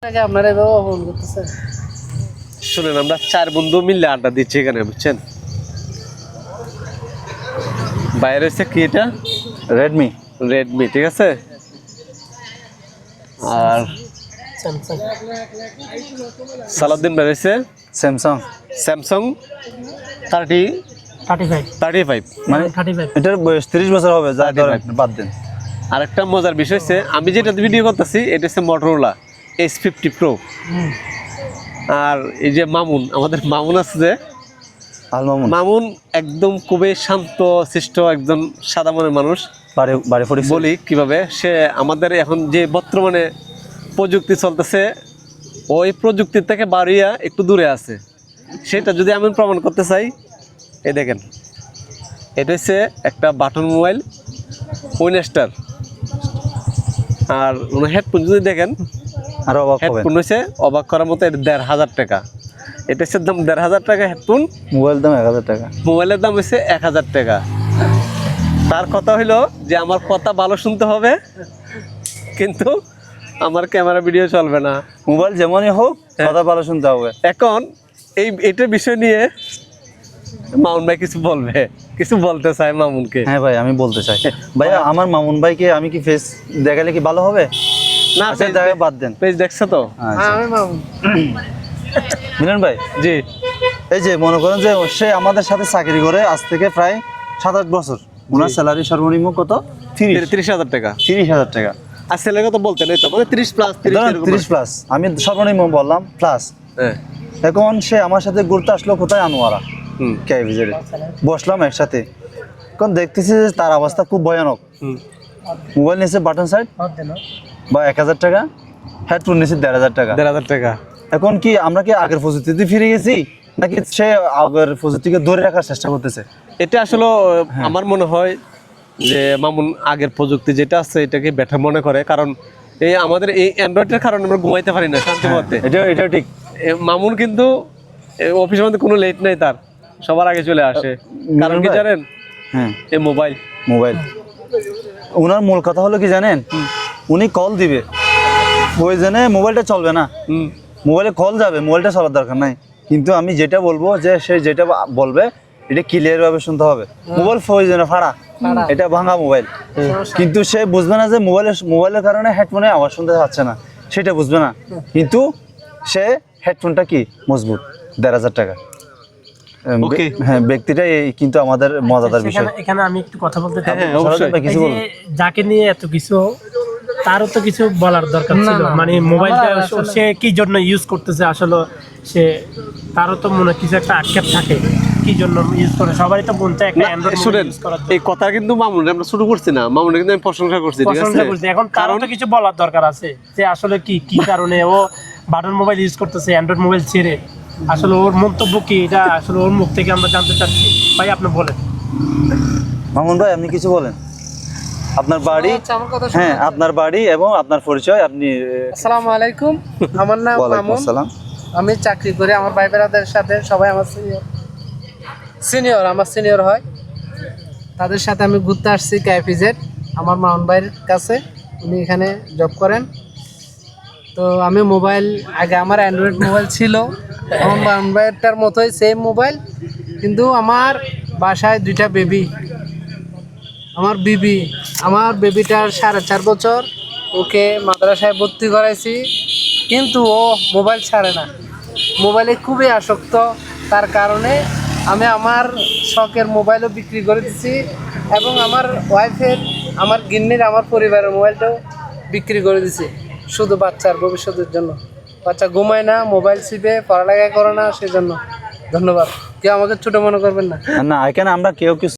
আপনারা এভাবে অপমান করতেছেন। শুনেন, আমরা 4 বন্ধু মিলে আড্ডা দিচ্ছি এখানে, বুঝছেন? বাইরে হচ্ছে কি এটা? রেডমি ঠিক আছে। আর স্যামসাং সালাউদ্দিন বাইরে হচ্ছে স্যামসাং স্যামসাং 35 মানে 35 এটার বয়স 30 বছর হবে, যা ধরেন বাদ দেন। আরেকটা মজার বিষয় হচ্ছে, আমি যেটা ভিডিও করতেছি এটা হচ্ছে মোটরোলা S50 Pro। আর এই যে মামুন, আমাদের মামুন আছে যে আল মামুন মামুন একদম খুবই শান্ত শিষ্ট একজন সাদা মনের মানুষ। বাড়ি ফরিক বলি কিভাবে সে আমাদের এখন যে বর্তমানে প্রযুক্তি চলতেছে, ওই প্রযুক্তির থেকে বাড়িয়া একটু দূরে আছে। সেটা যদি আমি প্রমাণ করতে চাই, এই দেখেন, এটা হচ্ছে একটা বাটন মোবাইল উইনস্টার। আর হেডফোন যদি দেখেন, আর অবাক হবেন, হেডফোন হচ্ছে অবাক করার মতো, এটা 1500 টাকা। এটা হচ্ছে দাম 1500 টাকা হেডফোন। মোবাইল দাম 1000 টাকা। মোবাইলের দাম হচ্ছে 1000 টাকা। তার কথা হইলো যে আমার কথা ভালো শুনতে হবে, কিন্তু আমার ক্যামেরা ভিডিও চলবে না। মোবাইল যেমনই হোক কথা ভালো শুনতে হবে। এখন এইটার বিষয় নিয়ে মামুন ভাই কিছু বলবে, কিছু বলতে চায় মামুনকে। হ্যাঁ ভাই, আমি বলতে চাই ভাইয়া, আমার মামুন ভাইকে আমি কি ফেস দেখালে কি ভালো হবে? না, আচ্ছা, দেখা বাদ দেন। পেজ দেখছো তো? আচ্ছা। আমি মামুন। মিলন ভাই, জি, এই যে মনে করেন যে সে আমাদের সাথে চাকরি করে আজ থেকে প্রায় 7-8 বছর। ওনার স্যালারি সর্বনিম্ন কত? 30,000 টাকা। 30,000 টাকা। আর ছেলের কথা বলতে নেই তো, মানে 30 প্লাস 30 প্লাস, আমি সর্বনিম্ন বললাম প্লাস। হ্যাঁ। এখন সে আমার সাথে ঘুরতে আসলো কোথায়? আনোয়ারা হুম। কেভিজেডে বসলাম একসাথে। এখন দেখতেছি যে তার অবস্থা খুব ভয়ানক। হুম। মোবাইল নিয়েছে বাটন সাইড বা 1000 টাকা, হেডফোন নিয়েছে 1500 টাকা। 1500 টাকা। এখন কি আমরা কি আগের প্রযুক্তিতে ফিরে গেছি, নাকি সে আগের প্রযুক্তিকে ধরে রাখার চেষ্টা করতেছে? এটা আসলে আমার মনে হয় যে মামুন আগের প্রযুক্তি যেটা আছে এটাকে বেটার মনে করে, কারণ এই আমাদের এই অ্যান্ড্রয়েডের কারণে আমরা ঘুমাইতে পারি না শান্তি মতে। এটা ঠিক। মামুন কিন্তু অফিসের মধ্যে কোনো লেট নাই তার, সবার আগে চলে আসে। কারণ কি জানেন? হ্যাঁ, এই মোবাইল। ওনার মূল কথা হলো কি জানেন, উনি কল দিবে, ওই জন্য মোবাইলটা চলবে না। মোবাইলে কল যাবে, মোবাইলটা চলার দরকার নাই। কিন্তু আমি যেটা বলবো যে সে যেটা বলবে এটা ক্লিয়ার ভাবে শুনতে হবে। মোবাইল প্রয়োজনে ফাড়া, এটা ভাঙা মোবাইল, কিন্তু সে বুঝবে না যে মোবাইলের কারণে হেডফোনে আওয়াজ শুনতে পাচ্ছে না, সেটা বুঝবে না। কিন্তু সে হেডফোনটা কি মজবুত, 1500 টাকা। হ্যাঁ, ব্যক্তিটা কিন্তু আমাদের মজাদার বিষয়। এখানে আমি একটু কথা বলতে চাই। কিছু বলুন। যাকে নিয়ে এত কিছু, তারও তো কিছু বলার দরকার ছিল। মানে মোবাইলটা সে কি জন্য ইউজ করতেছে, আসলে সে তারও তো মনে কিছু একটা আক্ষেপ থাকে কি জন্য ইউজ করে। সবারই তো বলতে একটা অ্যান্ড্রয়েড শুনেন, ইউজ করার এই কথা কিন্তু মামুন আমরা শুরু করছি না, মামুন কিন্তু আমি প্রশংসা করছি, ঠিক আছে? এখন কারণ তো কিছু বলার দরকার আছে যে আসলে কি কারণে ও বাটন মোবাইল ইউজ করতেছে, অ্যান্ড্রয়েড মোবাইল ছেড়ে। আসলে ওর মন্তব্য কি, এটা আসলে ওর মুখ থেকে আমরা জানতে চাচ্ছি। ভাই আপনি বলেন। মামুন ভাই, আপনি কিছু বলেন। আপনার বাড়ি, আমার কথা হ্যাঁ আপনার বাড়ি এবং আপনার পরিচয় আপনি। আসসালামু আলাইকুম, আমার নাম ওয়ালাইকুম মামুন। আসসালাম। আমি চাকরি করি, আমার ভাই বেড়াদের সাথে সবাই আমার সিনিয়র হয়, তাদের সাথে আমি ঘুরতে আসছি কেভিজেড আমার মামুন ভাইয়ের কাছে। উনি এখানে জব করেন। তো আমি মোবাইল, আগে আমার অ্যান্ড্রয়েড মোবাইল ছিল, আমার মামুন ভাইয়েরটার মতোই সেম মোবাইল, কিন্তু আমার বাসায় 2টা বেবি। আমার বেবিটার 4.5 বছর, ওকে মাদ্রাসায় ভর্তি করাইছি, কিন্তু ও মোবাইল ছাড়ে না, মোবাইলে খুবই আসক্ত। তার কারণে আমি আমার শখের মোবাইলও বিক্রি করে দিছি, এবং আমার ওয়াইফের, আমার গিন্নির, আমার পরিবারের মোবাইলটাও বিক্রি করে দিছি, শুধু বাচ্চার ভবিষ্যতের জন্য। বাচ্চা ঘুমায় না, মোবাইল চিপে পড়ালেখা করে না, সেজন্য। ধন্যবাদ। কেউ আমাকে ছোটো মনে করবেন না। না, এখানে আমরা কেউ কিছু